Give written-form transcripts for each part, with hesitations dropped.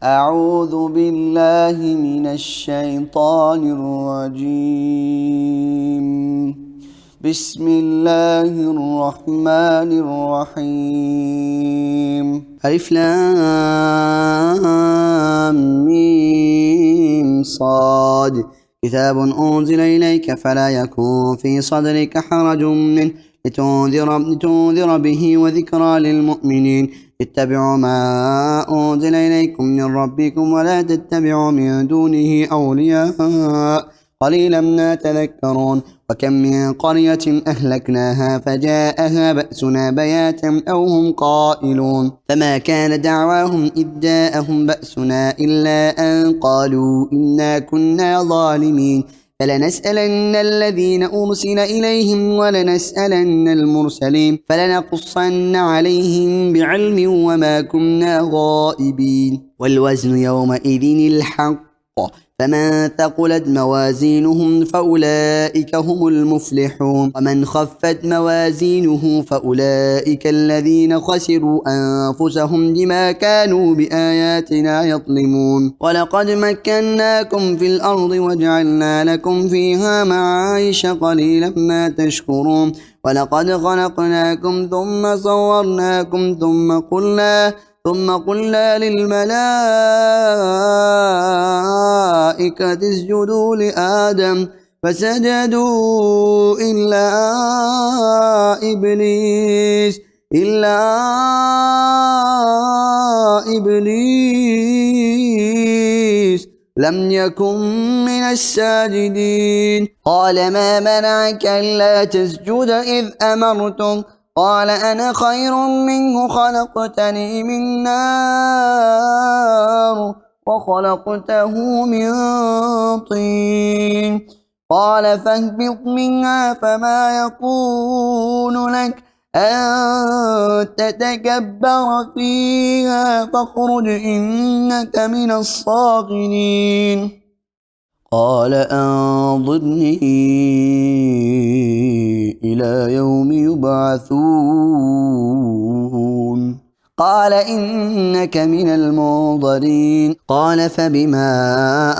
أعوذ بالله من الشيطان الرجيم. بسم الله الرحمن الرحيم. ألف لام ميم صاد. كتاب أنزل إليك فلا يكن في صدرك حرج منه لتنذر به وذكرى للمؤمنين. اتبعوا ما أنزل إليكم من ربكم ولا تتبعوا من دونه أولياء قليلا ما تذكرون. وكم من قرية أهلكناها فجاءها بأسنا بياتا أو هم قائلون. فما كان دعواهم إذ جاءهم بأسنا إلا أن قالوا إنا كنا ظالمين. فلنسألن الذين أرسل إليهم ولنسألن المرسلين فلنقصن عليهم بعلم وما كنا غائبين. والوزن يومئذ الحق فمن ثقلت موازينهم فأولئك هم المفلحون ومن خفت موازينه فأولئك الذين خسروا أنفسهم بما كانوا بآياتنا يظلمون. ولقد مكناكم في الأرض وجعلنا لكم فيها معايش قليلا ما تشكرون. ولقد خلقناكم ثم صورناكم ثم قلنا للملائكة اسجدوا لآدم فسجدوا إلا إبليس لم يكن من الساجدين. قال ما منعك ألا تسجد إذ أمرتك؟ قال أنا خير منه خلقتني من نار وخلقته من طين. قال فاهبط منها فما يكون لك أن تتكبر فيها فاخرج إنك من الصاغرين. قال أنظرني إلى يوم يبعثون. قال إنك من المنظرين. قال فبما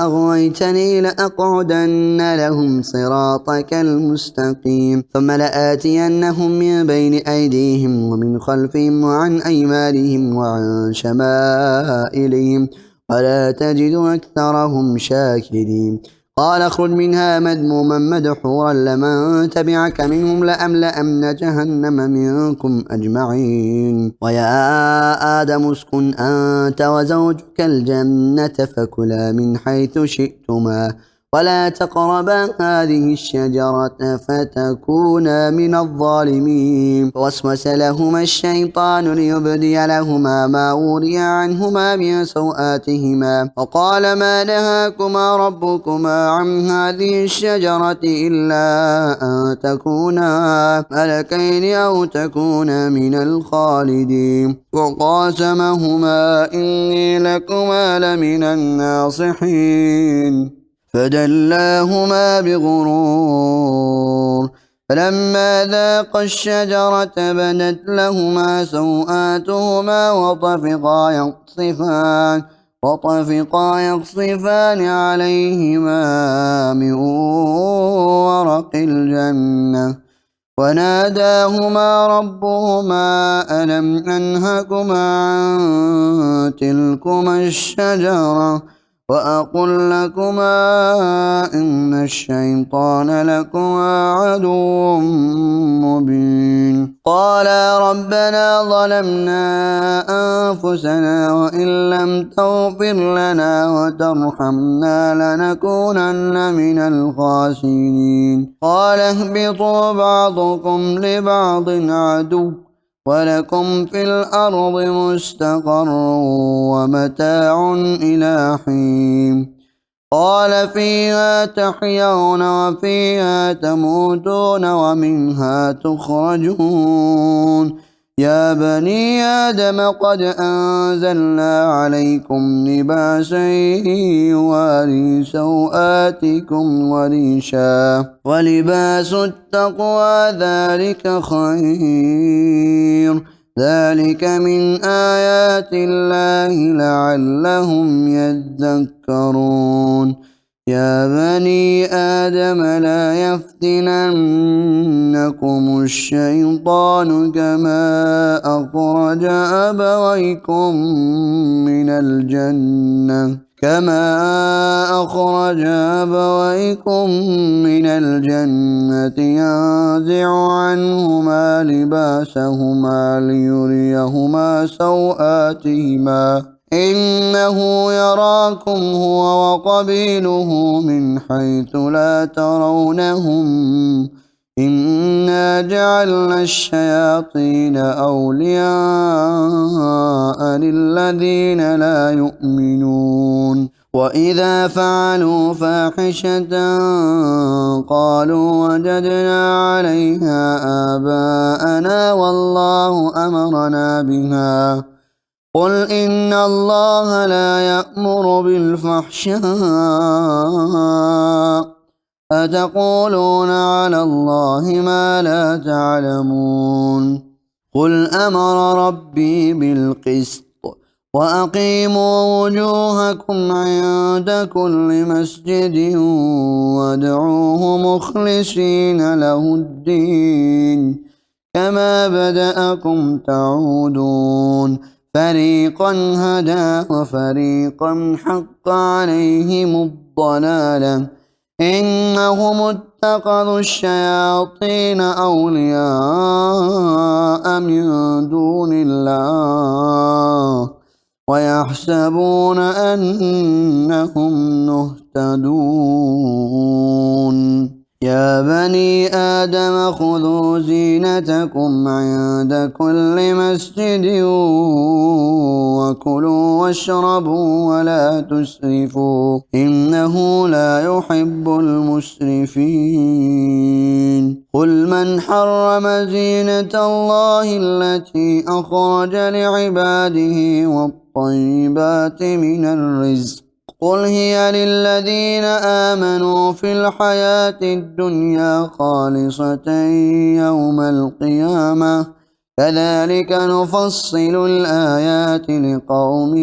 أغويتني لأقعدن لهم صراطك المستقيم ثم لآتينهم من بين أيديهم ومن خلفهم وعن أيمانهم وعن شمائلهم ولا تجد أكثرهم شاكرين. قال اخرج منها مذموما مدحورا لمن تبعك منهم لأملأن جهنم منكم أجمعين. ويا آدم اسكن أنت وزوجك الجنة فكلا من حيث شئتما ولا تقربا هذه الشجرة فتكونا من الظالمين. فوسوس لهما الشيطان ليبدي لهما ما وري عنهما من سوآتهما وقال ما نهاكما ربكما عن هذه الشجرة إلا أن تكونا ملكين أو تكونا من الخالدين. وقاسمهما إني لكما لمن الناصحين فدلاهما بغرور. فلما ذاقا الشجرة بدت لهما سوآتهما وطفقا يقصفان عليهما من ورق الجنة وناداهما ربهما ألم أنهكما عن تلكما الشجرة وأقل لكما إن الشيطان لكما عدو مبين. قالا ربنا ظلمنا أنفسنا وإن لم تغفر لنا وترحمنا لنكونن من الخاسرين. قال اهبطوا بعضكم لبعض عدو ولكم في الأرض مستقر ومتاع إلى حين. قال فيها تحيون وفيها تموتون ومنها تخرجون. يا بني آدم قد أنزلنا عليكم لباسا يواري سوآتكم وريشا ولباس التقوى ذلك خير ذلك من آيات الله لعلهم يذكرون يا بني آدم لا يفتننكم الشيطان كما أخرج أبويكم من الجنة ينزع عنهما لباسهما ليريهما سوآتهما إنه يراكم هو وقبيله من حيث لا ترونهم إنا جعلنا الشياطين أولياء للذين لا يؤمنون وإذا فعلوا فاحشة قالوا وجدنا عليها آباءنا والله أمرنا بها قل إن الله لا يأمر بالفحشاء أتقولون على الله ما لا تعلمون قل أمر ربي بالقسط وأقيموا وجوهكم عند كل مسجد وادعوه مخلصين له الدين كما بدأكم تعودون فريقا هدى وفريقا حق عليهم الضلالة إنهم اتخذوا الشياطين أولياء من دون الله ويحسبون أنهم مهتدون يا بني آدم خذوا زينتكم عند كل مسجد وكلوا واشربوا ولا تسرفوا إنه لا يحب المسرفين قل من حرم زينة الله التي أخرج لعباده والطيبات من الرزق قل هي للذين آمنوا في الحياة الدنيا خالصة يوم القيامة كذلك نفصل الآيات لقوم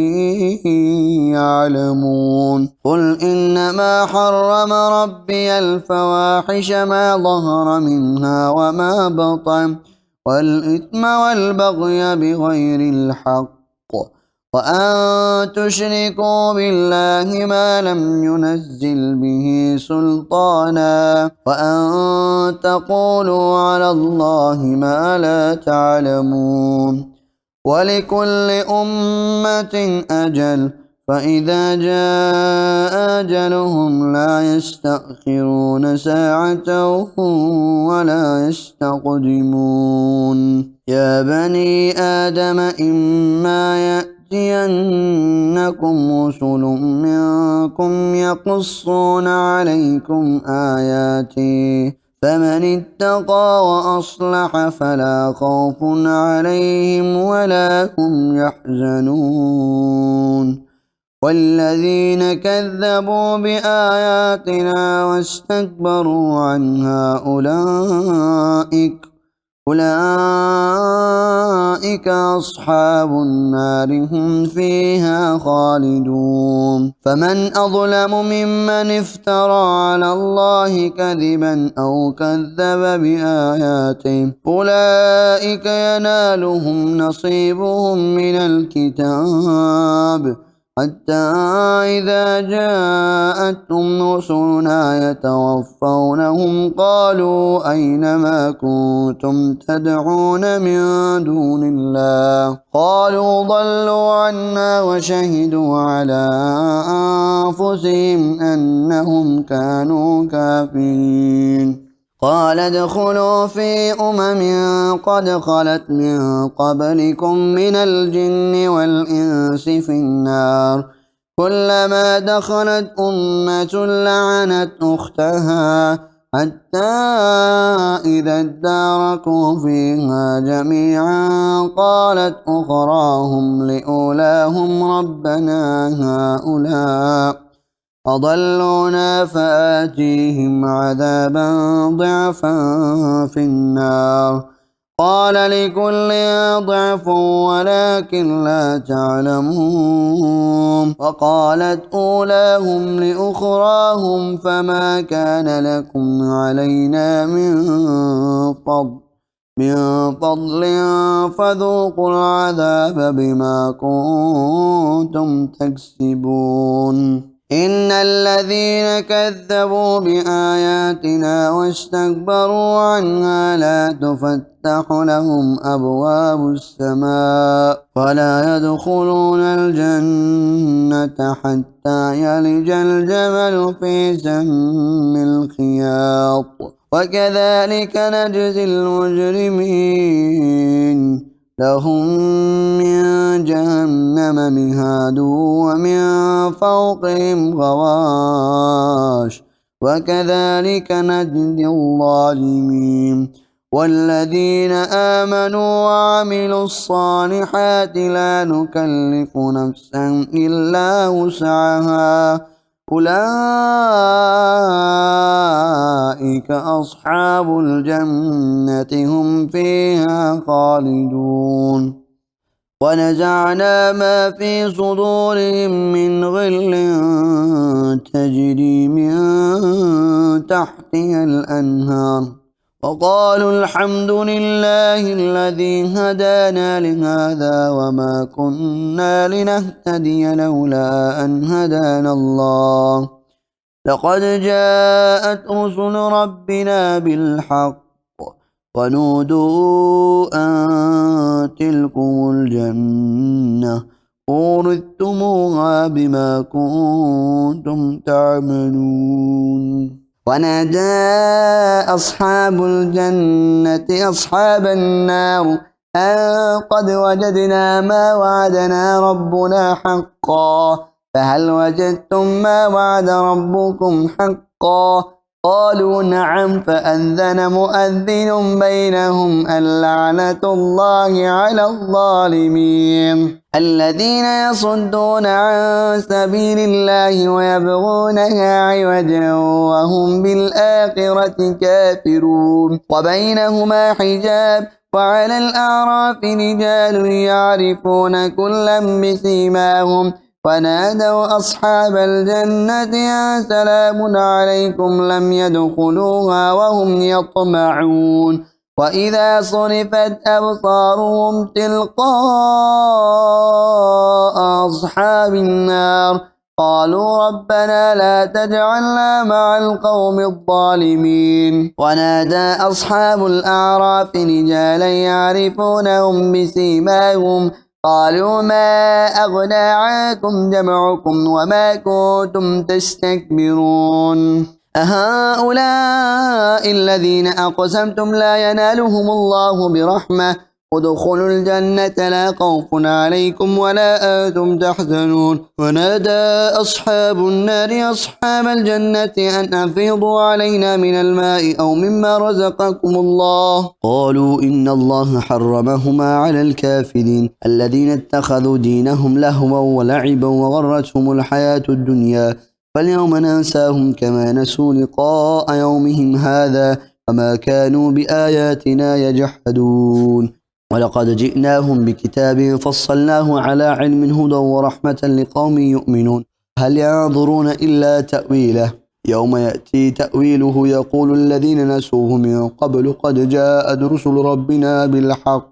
يعلمون قل إنما حرم ربي الفواحش ما ظهر منها وما بطن والإثم والبغي بغير الحق وأن تشركوا بالله ما لم ينزل به سلطانا وأن تقولوا على الله ما لا تعلمون ولكل أمة أجل فإذا جاء أجلهم لا يستأخرون ساعة ولا يستقدمون يا بني آدم إما يأتينكم رسل منكم يقصون عليكم آياتي فمن اتقى وأصلح فلا خوف عليهم ولا هم يحزنون والذين كذبوا بآياتنا واستكبروا عنها أولئك أصحاب النار هم فيها خالدون فمن أظلم ممن افترى على الله كذبا أو كذب بآياته أولئك ينالهم نصيبهم من الكتاب حتى إذا جاءتهم رسلنا يتوفونهم قالوا أين ما كنتم تدعون من دون الله قالوا ضلوا عنا وشهدوا على أنفسهم أنهم كانوا كافرين قال ادخلوا في قد خلت من قبلكم من الجن والإنس في النار كلما دخلت أمة لعنت أختها حتى إذا اداركوا فيها جميعا قالت أخراهم لأولاهم ربنا هؤلاء أضلونا فآتيهم عذابا ضعفا في النار قال لكل ضعف ولكن لا تعلمون. وقالت أولاهم لأخراهم فما كان لكم علينا من فضل فذوقوا العذاب بما كنتم تكسبون. إن الذين كذبوا بآياتنا واستكبروا عنها لا تفتح لهم أبواب السماء ولا يدخلون الجنة حتى يلج الجمل في سم الخياط وكذلك نجزي المجرمين. لهم من جهنم مهاد ومن فوقهم غواش وكذلك نجزي الظالمين. والذين آمنوا وعملوا الصالحات لا نكلف نفسا إلا وسعها أولئك أصحاب الجنة هم فيها خالدون. ونزعنا ما في صدورهم من غل تجري من تحتها الأنهار وقالوا الحمد لله الذي هدانا لهذا وما كنا لنهتدي لولا أن هدانا الله لقد جاءت رسل ربنا بالحق ونودوا أن تلكم الجنة أورثتموها بما كنتم تعملون. ونادى أصحاب الجنة أصحاب النار أن قد وجدنا ما وعدنا ربنا حقا فهل وجدتم ما وعد ربكم حقا قالوا نعم فأذن مؤذن بينهم اللعنة الله على الظالمين الذين يصدون عن سبيل الله ويبغونها عوجا وهم بالآخرة كافرون. وبينهما حجاب وعلى الأعراف رجال يعرفون كلا بسيماهم ونادوا أصحاب الجنة يا سلام عليكم لم يدخلوها وهم يطمعون. وإذا صرفت أبصارهم تلقاء أصحاب النار قالوا ربنا لا تجعلنا مع القوم الظالمين. ونادى أصحاب الأعراف رجالا يعرفونهم بسيماهم قالوا ما أغنى عنكم جمعكم وما كنتم تستكبرون أهؤلاء الذين أقسمتم لا ينالهم الله برحمة ادخلوا الجنة لا خوف عليكم ولا أنتم تحزنون. ونادى أصحاب النار أصحاب الجنة أن أفيضوا علينا من الماء أو مما رزقكم الله قالوا إن الله حرمهما على الكافرين الذين اتخذوا دينهم لهوا ولعبا وغرتهم الحياة الدنيا فاليوم ننساهم كما نسوا لقاء يومهم هذا وما كانوا بآياتنا يجحدون. ولقد جئناهم بكتاب فصلناه على علم هدى ورحمة لقوم يؤمنون هل ينظرون إلا تأويله يوم يأتي تأويله يقول الذين نسوه من قبل قد جاءت رسل ربنا بالحق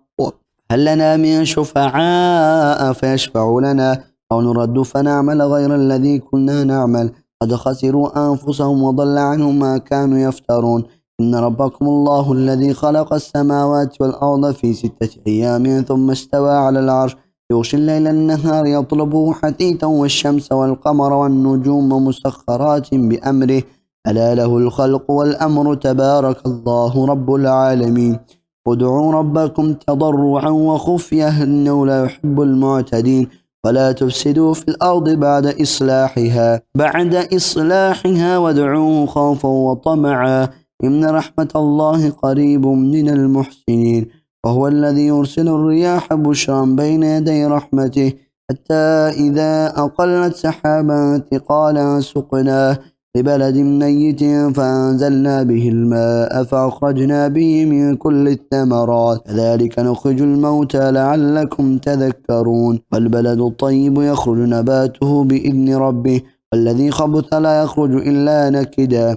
هل لنا من شفعاء فيشفعوا لنا أو نرد فنعمل غير الذي كنا نعمل قد خسروا أنفسهم وضل عنهم ما كانوا يفترون. إن ربكم الله الذي خلق السماوات والأرض في 6 أيام ثم استوى على العرش يغشي الليل النهار يطلبه حثيثا والشمس والقمر والنجوم مسخرات بأمره ألا له الخلق والأمر تبارك الله رب العالمين. ادعوا ربكم تضرعا وخفية إنه لا يحب المعتدين ولا تفسدوا في الأرض بعد إصلاحها وادعوه خوفا وطمعا إن رحمة الله قريب من المحسنين. وهو الذي يرسل الرياح بشرا بين يدي رحمته حتى إذا أقلت سحابا ثقالا سقناه ببلد ميت فأنزلنا به الماء فأخرجنا به من كل الثمرات كذلك نخرج الموتى لعلكم تذكرون والبلد الطيب يخرج نباته بإذن ربه والذي خبث لا يخرج إلا نكدا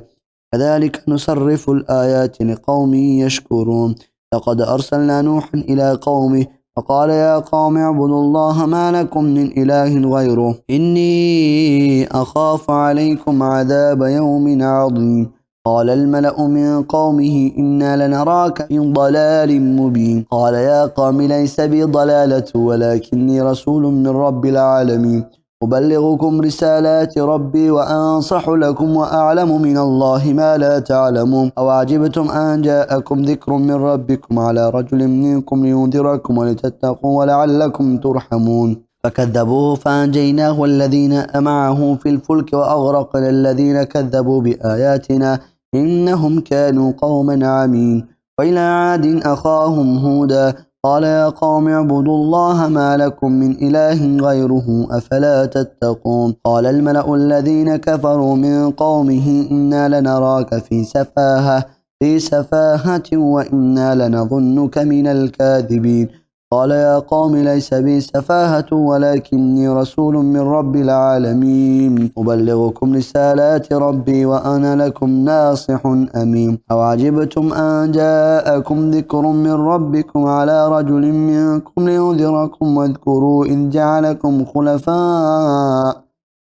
كذلك نصرف الآيات لقوم يشكرون لقد أرسلنا نوحا إلى قومه فقال يا قوم اعبدوا الله ما لكم من إله غيره إني أخاف عليكم عذاب يوم عظيم قال الملأ من قومه إنا لنراك في ضلال مبين قال يا قوم ليس بي ضلالة ولكني رسول من رب العالمين أبلغكم رسالات ربي وأنصح لكم وأعلم من الله ما لا تعلمون أو عجبتم أن جاءكم ذكر من ربكم على رجل منكم لينذركم ولتتقوا ولعلكم ترحمون فكذبوه فأنجيناه والذين معه في الفلك وأغرقنا الذين كذبوا بآياتنا إنهم كانوا قوما عمين وإلى عاد أخاهم هودا قال يا قوم اعبدوا الله ما لكم من إله غيره أفلا تتقون قال الملأ الذين كفروا من قومه إنا لنراك في سفاهة وإنا لنظنك من الكاذبين قال يا قوم ليس بي سفاهة ولكني رسول من رب العالمين أبلغكم رسالات ربي وأنا لكم ناصح أمين أو عجبتم أن جاءكم ذكر من ربكم على رجل منكم لينذركم واذكروا إذ جعلكم خلفاء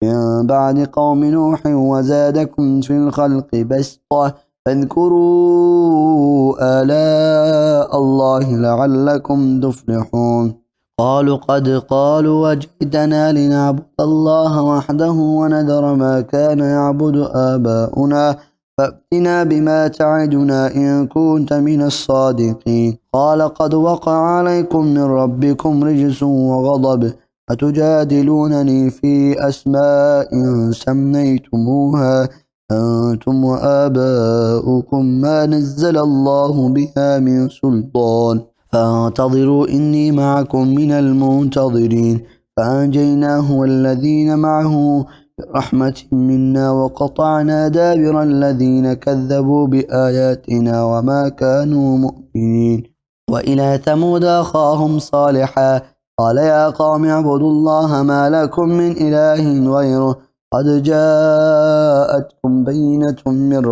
من بعد قوم نوح وزادكم في الخلق بسطة فاذكروا آلاء الله لعلكم تفلحون قالوا قد قالوا وجئتنا لنعبد الله وحده ونذر ما كان يعبد آباؤنا فأتنا بما تعدنا إن كنت من الصادقين قال قد وقع عليكم من ربكم رجس وغضب أتجادلونني في أسماء سميتموها أنتم وآباؤكم ما نزل الله بها من سلطان فانتظروا إني معكم من المنتظرين فأنجيناه والذين معه برحمة منا وقطعنا دابر الذين كذبوا بآياتنا وما كانوا مؤمنين وإلى ثمود أخاهم صالحا قال يا قوم اعبدوا الله ما لكم من إله غيره قد جاءتكم بينة من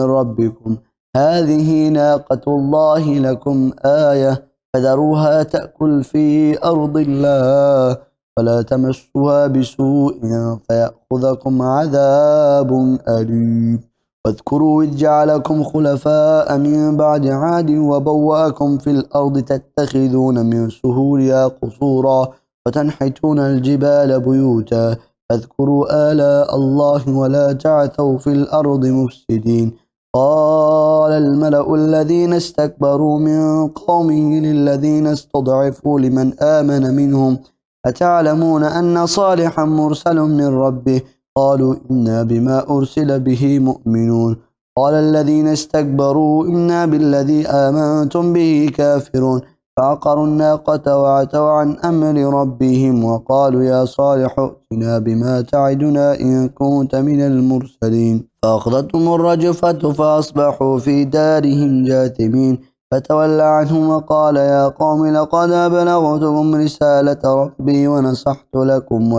ربكم هذه ناقة الله لكم آية فذروها تأكل في أرض الله ولا تمسوها بسوء فيأخذكم عذاب أليم واذكروا إذ جعلكم خلفاء من بعد عاد وبوأكم في الأرض تتخذون من سهولها قصورا وتنحتون الجبال بيوتا فاذكروا آلاء الله ولا تعثوا في الأرض مفسدين قال الملأ الذين استكبروا من قومه للذين استضعفوا لمن آمن منهم أتعلمون أن صالحا مرسل من ربه قالوا إنا بما أرسل به مؤمنون قال الذين استكبروا إنا بالذي آمنتم به كافرون فعقروا الناقة وعتوا عن أمر ربهم وقالوا يا صالح ائتنا بما تعدنا إن كنت من المرسلين فأخذتهم الرجفة فأصبحوا في دارهم جاثمين فتولى عنهم وقال يا قوم لقد أبلغتكم رسالة ربي ونصحت لكم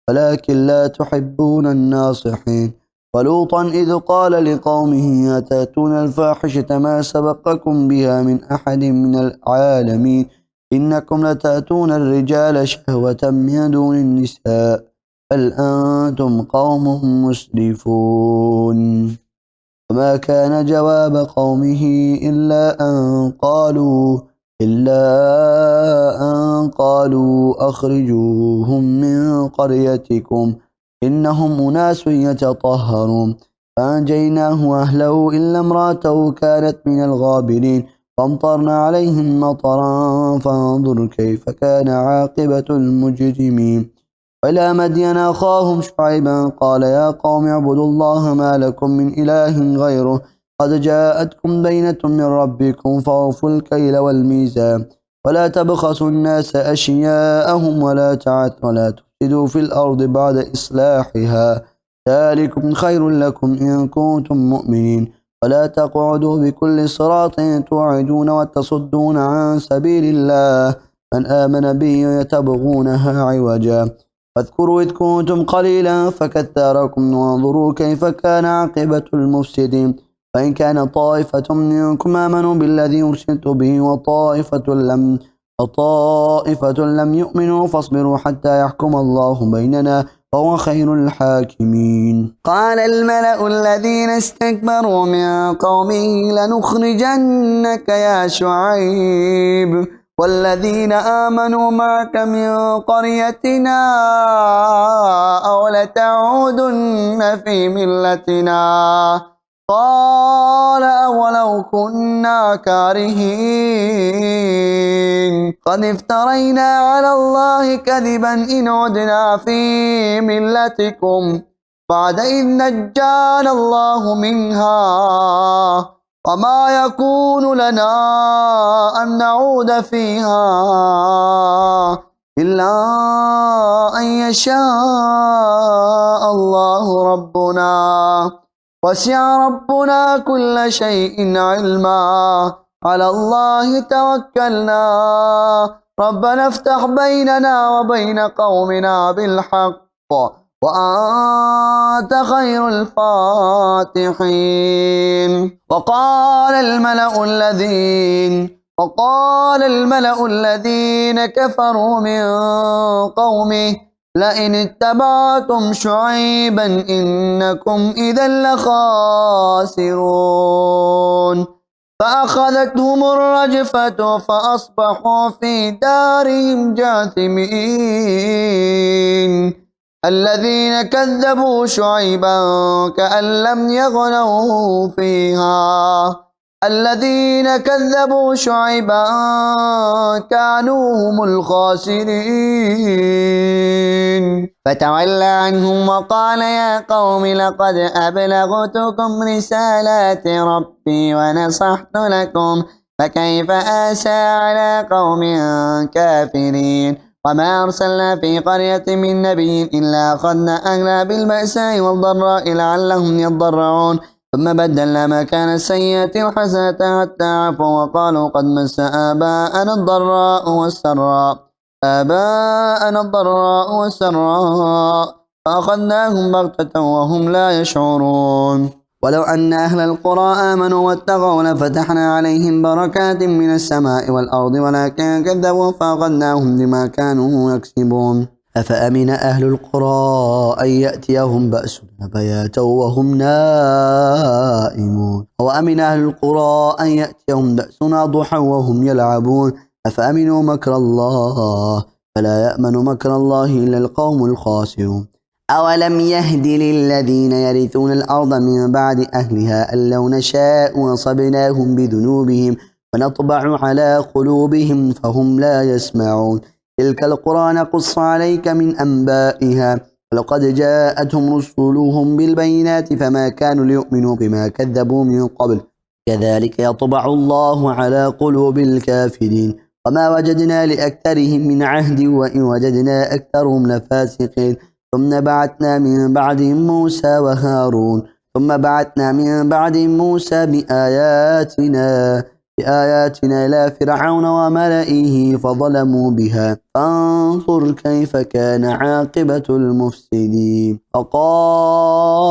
ولكن لا تحبون الناصحين ولوطا إذ قال لقومه أتأتون الفاحشة ما سبقكم بها من أحد من العالمين إنكم لتأتون الرجال شهوة من دون النساء بل أنتم قوم مسرفون وما كان جواب قومه إلا أن قالوا أخرجوهم من قريتكم إنهم أناس يتطهرون فأنجيناه وأهله إلا امرأته كانت من الغابرين فامطرنا عليهم مطرا فانظر كيف كان عاقبة المجرمين وإلى مدين أخاهم شعيبا قال يا قوم اعبدوا الله ما لكم من إله غيره قد جاءتكم بينة من ربكم فأوفوا الكيل والميزان ولا تبخسوا الناس أشياءهم ولا تفسدوا تفسدوا في الأرض بعد إصلاحها ذلكم خير لكم إن كنتم مؤمنين ولا تقعدوا بكل صراط توعدون وتصدون عن سبيل الله من آمن به تبغونها عوجا واذكروا إذ كنتم قليلا فكثركم وانظروا كيف كان عاقبة المفسدين فإن كان طائفة منكم آمنوا بالذي أرسلت به وطائفة لم يؤمنوا فاصبروا حتى يحكم الله بيننا وهو خير الحاكمين. قال الملأ الذين استكبروا من قومه لنخرجنك يا شعيب والذين آمنوا معك من قريتنا أو لتعودن في ملتنا قال أولو كنا كارهين قد افترينا على الله كذبا إن عدنا في ملتكم بعد إذ نجانا الله منها وما يكون لنا أن نعود فيها إلا أن يشاء الله ربنا وسع ربنا كل شيء علما على الله توكلنا ربنا افتح بيننا وبين قومنا بالحق وأنت خير الفاتحين. وقال الملأ الذين كفروا من قومه لئن اتبعتم شعيبا إنكم إذا لخاسرون فأخذتهم الرجفة فأصبحوا في دارهم جاثمين الذين كذبوا شعيبا كأن لم يغنوا فيها الذين كذبوا شعيبا كانوا هم الخاسرين فتولى عنهم وقال يا قوم لقد أبلغتكم رسالات ربي ونصحت لكم فكيف آسى على قوم كافرين وما أرسلنا في قرية من نبي إلا أخذنا أهلها بالبأساء والضراء لعلهم يضرعون ثم بدلنا مكان السيئة الحسنة حتى عفوا وقالوا قد مس آباءنا الضراء والسراء فأخذناهم بغتة وهم لا يشعرون ولو أن أهل القرى آمنوا واتقوا لفتحنا عليهم بركات من السماء والأرض ولكن كذبوا فأخذناهم بما كانوا يكسبون أفأمن أهل القرى أن يأتيهم بأسنا بياتا وهم نائمون وأمن أهل القرى أن يأتيهم بأسنا ضحى وهم يلعبون أفأمنوا مكر الله فلا يأمن مكر الله إلا القوم الخاسرون أولم يهد للذين يرثون الأرض من بعد أهلها أن لو نشاء أصبناهم بذنوبهم ونطبع على قلوبهم فهم لا يسمعون تلك القرى نقص عليك من أنبائها ولقد جاءتهم رسلهم بالبينات فما كانوا ليؤمنوا بما كذبوا من قبل كذلك يطبع الله على قلوب الكافرين وما وجدنا لأكثرهم من عهد وإن وجدنا أكثرهم لفاسقين ثم بعثنا من بعدهم موسى بآياتنا إلى فرعون وملئه فظلموا بها فانظر كيف كان عاقبة المفسدين وقال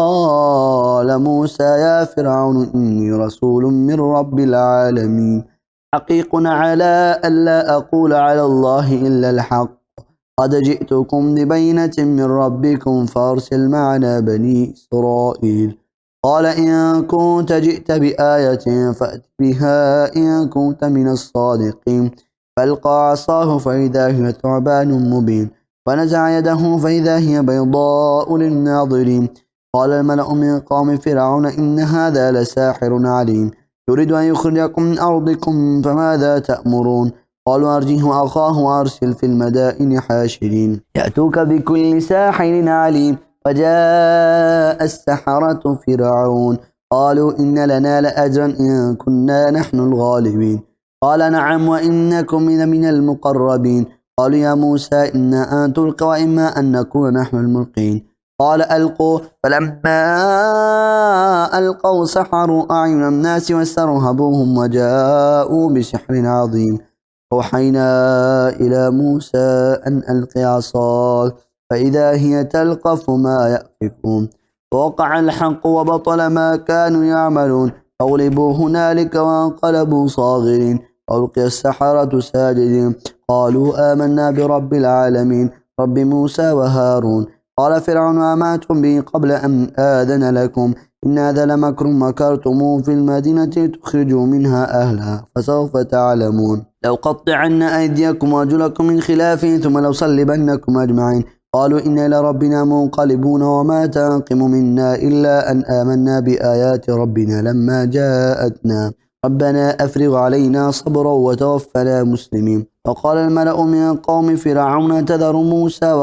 موسى يا فرعون إني رسول من رب العالمين حقيق على ألا أقول على الله إلا الحق قد جئتكم ببينة من ربكم فارسل معنا بني إسرائيل قال إن كنت جئت بآية فأت بها إن كنت من الصادقين فألقى عصاه فإذا هي ثعبان مبين ونزع يده فإذا هي بيضاء للناظرين قال الملأ من قوم فرعون إن هذا لساحر عليم يريد أن يخرجكم من أرضكم فماذا تأمرون قالوا أرجه وأخاه وأرسل في المدائن حاشرين يأتوك بكل ساحر عليم وجاء السحرة فرعون قالوا إن لنا لأجرا إن كنا نحن الغالبين قال نعم وإنكم من المقربين قالوا يا موسى إما أن تلقي وإما أن نكون نحن الملقين قال ألقوا فلما ألقوا سحروا أعين الناس واسترهبوهم وجاءوا بسحر عظيم أوحينا إلى موسى أن ألق عصاك فإذا هي تلقف ما يأفكون ووقع الحق وبطل ما كانوا يعملون فغلبوا هنالك وانقلبوا صاغرين وألقي السحرة ساجدين قالوا آمنا برب العالمين رب موسى وهارون قال فرعون أماتم به قبل أن آذن لكم إن هذا لمكر مكرتموه في المدينة تخرجوا منها أهلها فسوف تعلمون لأقطعن أيديكم وأرجلكم من خلاف ثم لأصلبنكم أجمعين قالوا إنا إلى ربنا منقلبون وما تنقم منا إلا أن آمنا بآيات ربنا لما جاءتنا ربنا أفرغ علينا صبرا وتوفنا مسلمين وقال الملأ من قوم فرعون تذر موسى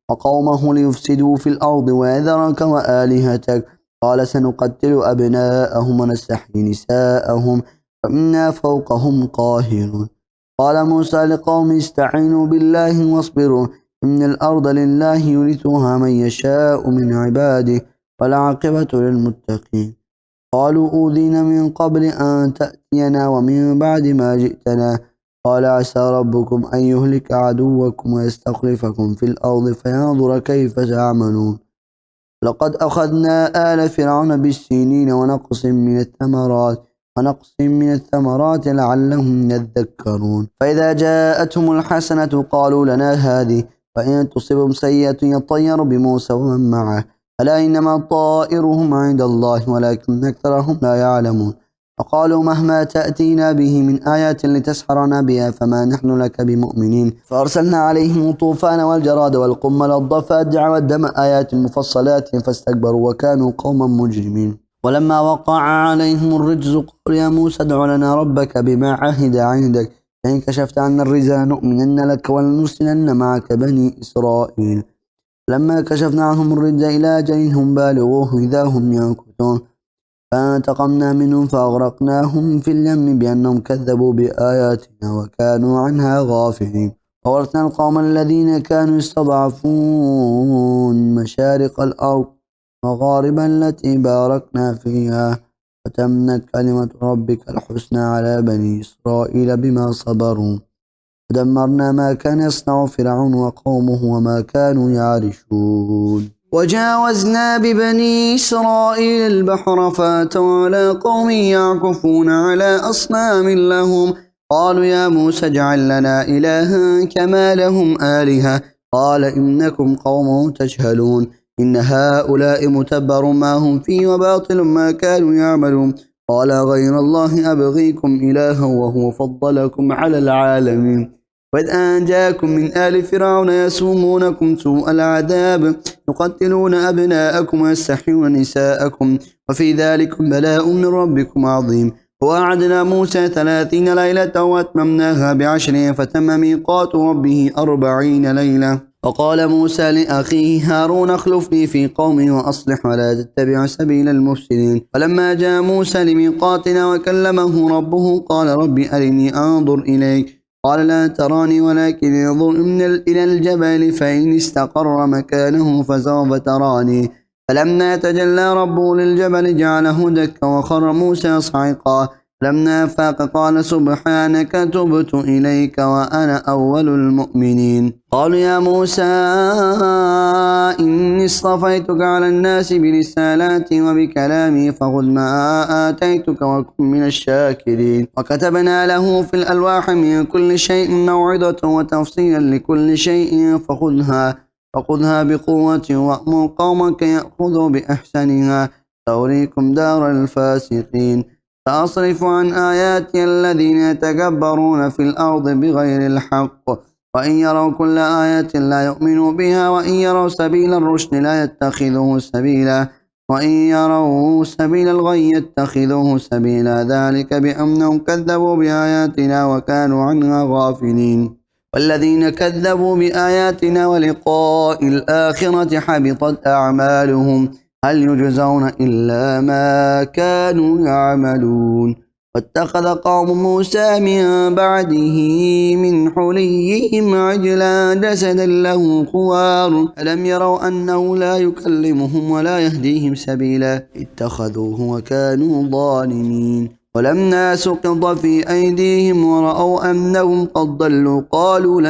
وقومه ليفسدوا في الأرض ويذرك وآلهتك قال سنقتل أبناءهم ونستحيي نساءهم وإنا فوقهم قاهرون قال موسى لقوم استعينوا بالله واصبروا إن الأرض لله يورثها من يشاء من عباده والعاقبة للمتقين قالوا أوذينا من قبل أن تأتينا ومن بعد ما جئتنا قال عسى ربكم أن يهلك عدوكم ويستخلفكم في الأرض فينظر كيف تعملون لقد أخذنا آل فرعون بالسنين ونقص من الثمرات لعلهم يذكرون فإذا جاءتهم الحسنة قالوا لنا هذه وإن تصبهم سيئة يطير بموسى ومن معه ألا إنما طائرهم عند الله ولكن أكثرهم لا يعلمون فقالوا مهما تأتينا به من آيات لتسحرنا بها فما نحن لك بمؤمنين فأرسلنا عليهم الطوفان والجراد والقمل والضفادع والدم آيات مفصلات فاستكبروا وكانوا قوما مجرمين ولما وقع عليهم الرجز قالوا يا موسى ادع لنا ربك بما عهد عندك فإن كشفت عنا الرجز لنؤمنن لك ولنرسلن معك بني إسرائيل لما كشفنا عنهم الرجز إلى أجل هم بالغوه إذا هم ينكثون فانتقمنا منهم فأغرقناهم في اليم بأنهم كذبوا بآياتنا وكانوا عنها غافلين وورثنا القوم الذين كانوا يستضعفون مشارق الأرض مغاربا التي باركنا فيها وتمت كلمة ربك الحسنى على بني إسرائيل بما صبروا ودمرنا ما كان يصنع فرعون وقومه وما كانوا يعرشون وجاوزنا ببني إسرائيل البحر فاتوا على قوم يعكفون على أصنام لهم قالوا يا موسى اجعل لنا إلها كما لهم آلهة قال إنكم قوم تجهلون إن هؤلاء متبر ما هم فيه وباطل ما كانوا يعملون قال غير الله أبغيكم إلها وهو فضلكم على العالمين وإذ أنجاكم من آل فرعون يسومونكم سوء العذاب يقتلون أبناءكم ويستحيون نساءكم وفي ذلك بلاء من ربكم عظيم ووعدنا موسى 30 ليلة وأتممناها ب10 فتم ميقات ربه 40 ليلة وقال موسى لأخيه هارون اخلفني في قومي وأصلح ولا تتبع سبيل المفسدين فلما جاء موسى لميقاتنا وكلمه ربه قال رب أرني أنظر إليك قال لا تراني ولكن انظر إلى الجبل فإن استقر مكانه فسوف تراني فلما تجلى ربه للجبل جعله دكا وخر موسى صعقا لما أفاق قال سبحانك تبت إليك وأنا أول المؤمنين قالوا يا موسى إني اصطفيتك على الناس برسالاتي وبكلامي فخذ ما آتيتك وكن من الشاكرين وكتبنا له في الألواح من كل شيء موعظة وتفصيلا لكل شيء فخذها بقوة وأمر قومك يأخذوا بأحسنها سأريكم دار الفاسقين سأصرف عن آياتي الذين يتكبرون في الأرض بغير الحق وإن يروا كل آية لا يؤمنوا بها وإن يروا سبيل الرشد لا يتخذوه سبيلا وإن يروا سبيل الغي يتخذوه سبيلا ذلك بأنهم كذبوا بآياتنا وكانوا عنها غافلين والذين كذبوا بآياتنا ولقاء الآخرة حبطت أعمالهم هل يجزون إلا ما كانوا يعملون واتخذ قوم موسى من بعده من حليهم عجلا جسدا له خوار ألم يروا أنه لا يكلمهم ولا يهديهم سبيلا اتخذوه وكانوا ظالمين ولما سقط في أيديهم ورأوا أنهم قد ضلوا قالوا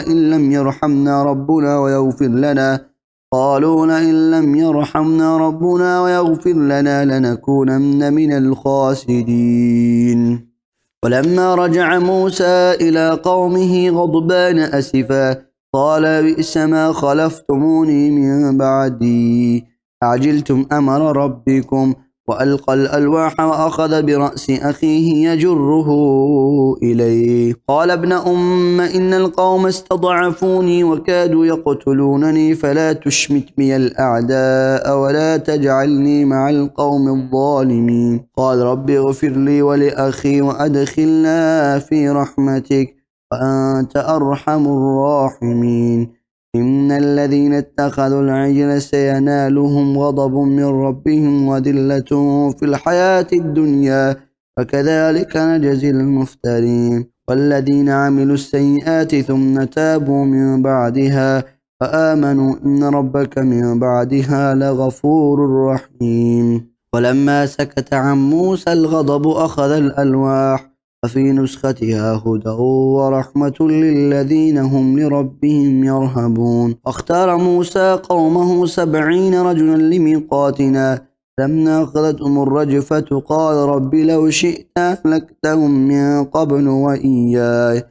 لئن لم يرحمنا ربنا ويغفر لنا لنكونن من الخاسرين ولما رجع موسى إلى قومه غضبان أسفا قال بئس ما خلفتموني من بعدي أعجلتم أمر ربكم وألقى الألواح وأخذ برأس أخيه يجره إليه قال ابن أم إن القوم استضعفوني وكادوا يقتلونني فلا تشمت بي الأعداء ولا تجعلني مع القوم الظالمين قال رب اغفر لي ولأخي وأدخلنا في رحمتك وأنت أرحم الراحمين إن الذين اتخذوا العجل سينالهم غضب من ربهم وذلة في الحياة الدنيا وكذلك نجزي المفترين والذين عملوا السيئات ثم تابوا من بعدها فآمنوا إن ربك من بعدها لغفور رحيم ولما سكت عن موسى الغضب أخذ الألواح وفي نسختها هدى ورحمة للذين هم لربهم يرهبون واختار موسى قومه 70 رجلا لميقاتنا لما أخذتهم الرجفة قال رب لو شئت أهلكتهم من قبل وإياي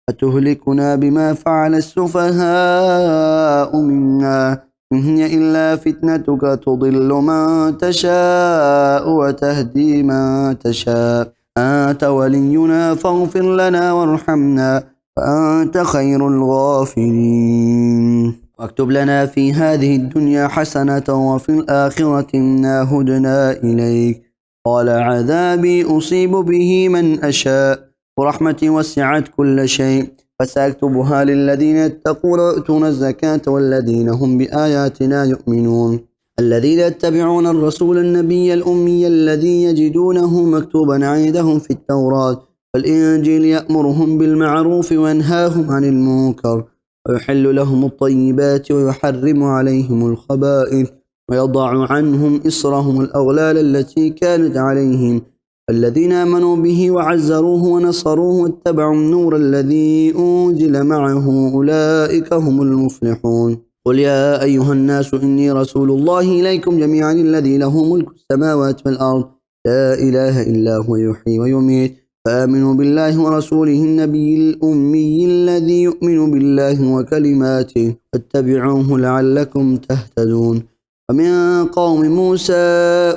أتهلكنا بما فعل السفهاء منا إن هي إلا فتنتك تضل من تشاء وتهدي من تشاء أنت ولينا فاغفر لنا وارحمنا فأنت خير الغافرين واكتب لنا في هذه الدنيا حسنة وفي الآخرة إنا هدنا إليك قال عذابي أصيب به من أشاء ورحمتي وسعت كل شيء فسأكتبها للذين يتقون ويؤتون الزكاة والذين هم بآياتنا يؤمنون الذين يتبعون الرسول النبي الأمي الذي يجدونه مكتوبا عندهم في التوراة والإنجيل يأمرهم بالمعروف وينهاهم عن المنكر ويحل لهم الطيبات ويحرم عليهم الخبائث ويضع عنهم إصرهم الأغلال التي كانت عليهم الذين آمنوا به وعزروه ونصروه واتبعوا النور الذي أنزل معه أولئك هم المفلحون قل يا أيها الناس إني رسول الله إليكم جميعا الذي له ملك السماوات والأرض لا إله إلا هو يحيي ويميت فآمنوا بالله ورسوله النبي الأمي الذي يؤمن بالله وكلماته واتبعوه لعلكم تهتدون ومن قوم موسى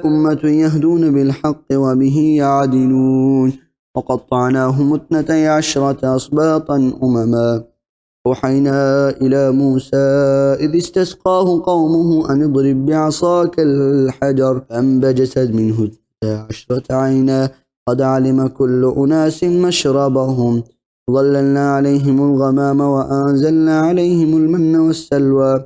أمة يهدون بالحق وبه يعدلون وقطعناهم 12 أسباطا أمما أوحينا إلى موسى إذ استسقاه قومه أن اضرب بعصاك الحجر فانبجست منه 12 عينا قد علم كل أناس مشربهم ظللنا عليهم الغمام وأنزلنا عليهم المن والسلوى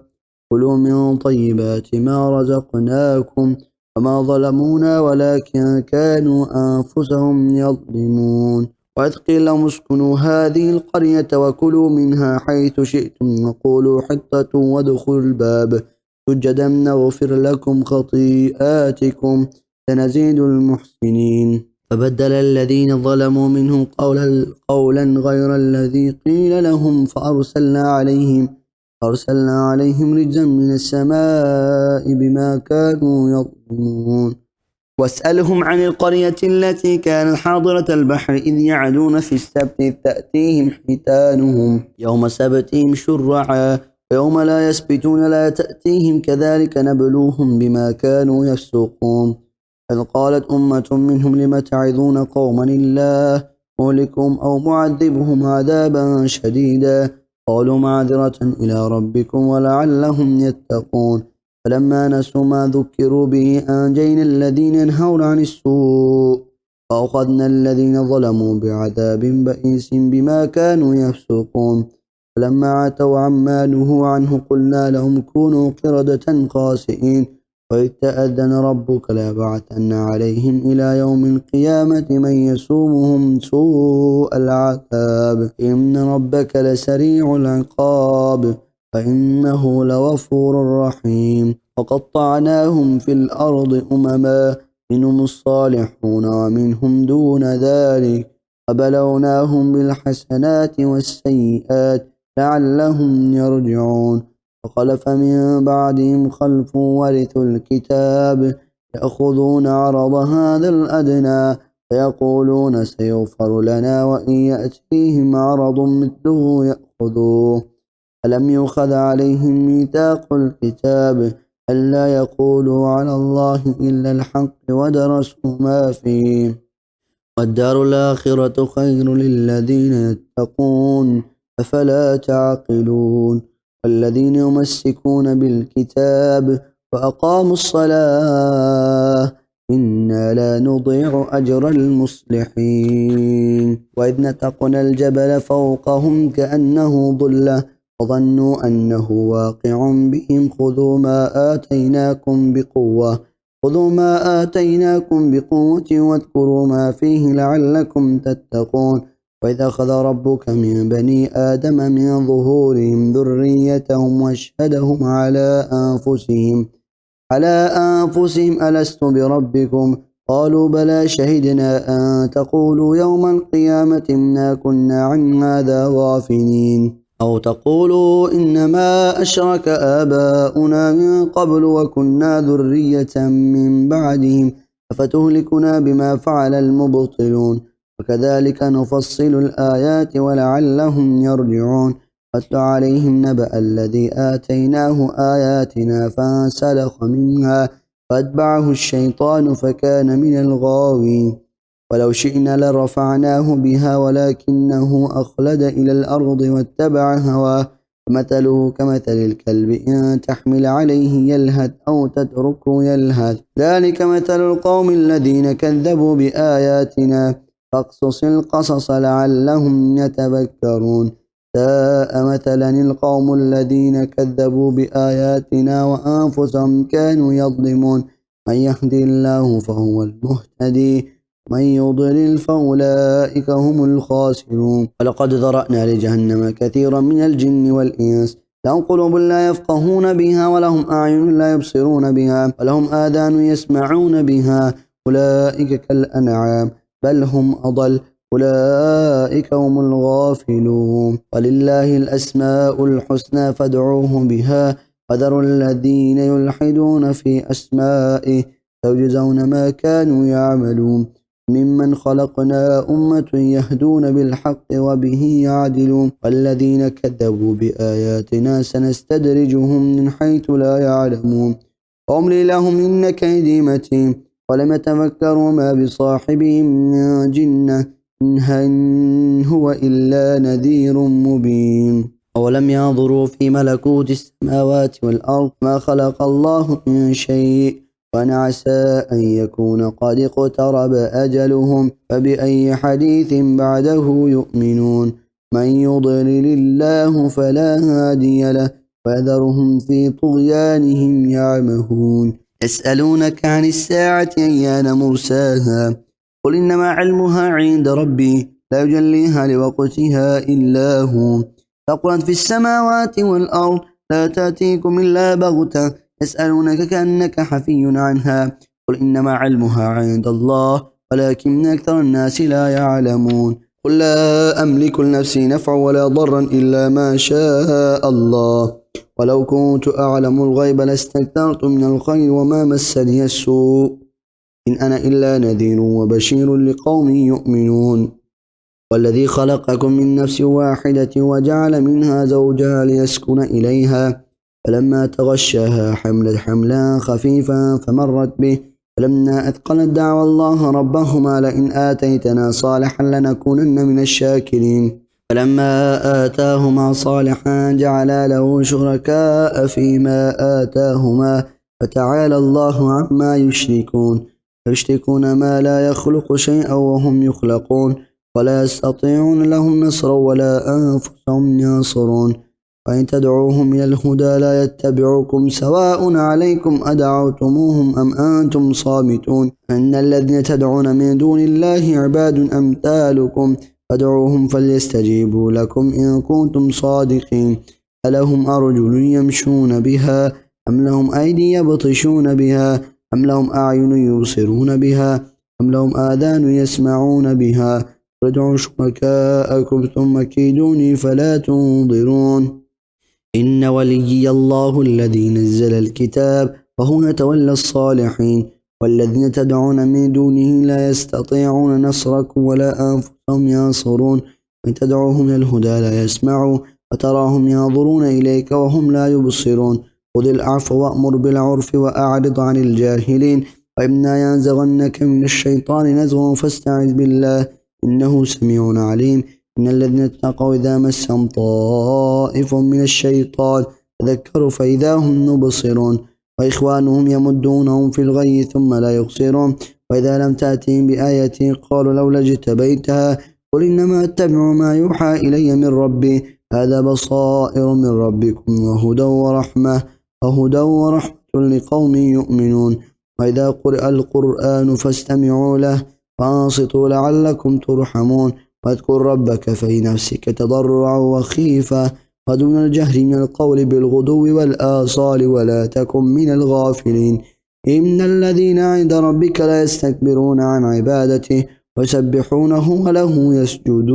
كلوا من طيبات ما رزقناكم وما ظلمونا ولكن كانوا أنفسهم يظلمون وإذ قيل لهم اسكنوا هذه القرية وكلوا منها حيث شئتم وقولوا حطة وادخلوا الباب سجدا نغفر لكم خطيئاتكم سنزيد المحسنين فبدل الذين ظلموا منهم قولا غير الذي قيل لهم فأرسلنا عليهم رجزا من السماء بما كانوا يظلمون واسألهم عن القرية التي كانت حاضرة البحر إذ يعدون في السبت إذ تأتيهم حيتانهم يوم سبتهم شرعا ويوم لا يسبتون لا تأتيهم كذلك نبلوهم بما كانوا يفسقون إذ قالت أمة منهم لم تعظون قوما الله مهلكهم أو معذبهم عذابا شديدا قالوا معذرة إلى ربكم ولعلهم يتقون فلما نسوا ما ذكروا به أنجينا الذين ينهون عن السوء وأخذنا الذين ظلموا بعذاب بئيس بما كانوا يفسقون فلما عتوا عما نهوا عنه قلنا لهم كونوا قردة خاسئين وإذ تأذن ربك ليبعثن عليهم إلى يوم القيامة من يسومهم سوء العذاب إن ربك لسريع العقاب فإنه لغفور رحيم وقطعناهم في الأرض أمما منهم الصالحون ومنهم دون ذلك وبلوناهم بالحسنات والسيئات لعلهم يرجعون وخلف من بعدهم خلف ورثوا الكتاب يأخذون عرض هذا الأدنى فيقولون سيغفر لنا وإن يأتيهم عرض مثله يأخذوه ألم يؤخذ عليهم ميثاق الكتاب ألا يقولوا على الله إلا الحق ودرسوا ما فيه والدار الآخرة خير للذين يتقون أفلا تعقلون والذين يمسكون بالكتاب وأقاموا الصلاة إنا لا نضيع أجر المصلحين وإذ نتقنا الجبل فوقهم كأنه ظلة وظنوا أنه واقع بهم خذوا ما آتيناكم بقوة واذكروا ما فيه لعلكم تتقون وإذا أخذ ربك من بني آدم من ظهورهم ذريتهم واشهدهم على أنفسهم ألست بربكم قالوا بلى شهدنا أن تقولوا يوم القيامة إنا كنا عن هذا غافلين أو تقولوا إنما أشرك آباؤنا من قبل وكنا ذرية من بعدهم أفتهلكنا بما فعل المبطلون وكذلك نفصل الآيات ولعلهم يرجعون واتل عليهم نبأ الذي آتيناه آياتنا فانسلخ منها فاتبعه الشيطان فكان من الغاوين ولو شئنا لرفعناه بها ولكنه أخلد إلى الأرض واتبع هواه فمثله كمثل الكلب إن تحمل عليه يلهث أو تتركه يلهث ذلك مثل القوم الذين كذبوا بآياتنا فاقصص القصص لعلهم يتذكرون ساء مثلا القوم الذين كذبوا بآياتنا وأنفسهم كانوا يظلمون من يهدي الله فهو المهتدي من يضلل فأولئك هم الخاسرون ولقد ذرأنا لجهنم كثيرا من الجن والإنس لهم قلوب لا يفقهون بها ولهم أعين لا يبصرون بها ولهم آذان يسمعون بها أولئك كالأنعام بل هم أضل أولئك هم الغافلون ولله الأسماء الحسنى فادعوه بها وذروا الذين يلحدون في أسمائه سيجزون ما كانوا يعملون ممن خلقنا أمة يهدون بالحق وبه يعدلون والذين كذبوا بآياتنا سنستدرجهم من حيث لا يعلمون وأملي لهم إن كيدي متين ولم يتفكروا ما بصاحبهم من جنة إن هو إلا نذير مبين أولم ينظروا في ملكوت السماوات والأرض ما خلق الله من شيء وأن عسى أن يكون قد اقترب أجلهم فبأي حديث بعده يؤمنون من يضلل الله فلا هادي له ويذرهم في طغيانهم يعمهون يسألونك عن الساعة أيان مرساها قل إنما علمها عند ربي لا يجليها لوقتها إلا هو ثقلت في السماوات والأرض لا تأتيكم إلا بغتة يسألونك كأنك حفي عنها قل إنما علمها عند الله ولكن أكثر الناس لا يعلمون قل لا أملك لنفسي نفعا ولا ضرا إلا ما شاء الله ولو كنت أعلم الغيب لاستكثرت من الخير وما مسني السوء إن أنا إلا نذير وبشير لقوم يؤمنون والذي خلقكم من نفس واحدة وجعل منها زوجها ليسكن إليها فلما تغشاها حملت حملا خفيفا فمرت به فلما أثقلت دعوى الله ربهما لئن آتيتنا صالحا لنكونن من الشاكرين فلما آتاهما صالحا جعلا له شركاء فيما آتاهما فتعالى الله عما يشركون ما لا يخلق شيئا وهم يخلقون ولا يستطيعون لهم نصرا ولا أنفسهم ينصرون وإن تدعوهم إلى الهدى لا يتبعوكم سواء عليكم أدعوتموهم أم أنتم صامتون إن الذين تدعون من دون الله عباد أمثالكم فادعوهم فليستجيبوا لكم إن كنتم صادقين ألهم أرجل يمشون بها أم لهم أيدي يبطشون بها أم لهم أعين يبصرون بها أم لهم آذان يسمعون بها فادعوا شركاءكم ثم كيدوني فلا تنظرون إن وليي الله الذي نزل الكتاب وهو يتولى الصالحين والذين تدعون من دونه لا يستطيعون نصركم ولا أنفسهم ينصرون وإن تدعوهم إلى الهدى لا يسمعوا وتراهم ينظرون إليك وهم لا يبصرون خذ العفو وأمر بالعرف وأعرض عن الجاهلين وإما ينزغنك من الشيطان نزغ فاستعذ بالله إنه سميع عليم إن الذين اتقوا إذا مسهم طائف من الشيطان تذكروا فإذا هم مبصرون وإخوانهم يمدونهم في الغي ثم لا يقصرون وإذا لم تأتهم بآية قالوا لولا اجتبيتها قل إنما أتبع ما يوحى إلي من ربي هذا بصائر من ربكم وهدى ورحمة لقوم يؤمنون وإذا قرئ القرآن فاستمعوا له وأنصتوا لعلكم ترحمون واذكر ربك في نفسك تضرعا وخيفا ودون الجهر من القول بالغدو والآصال ولا تكن من الغافلين إن الذين عند ربك لا يستكبرون عن عبادته ويسبحونه وله يسجدون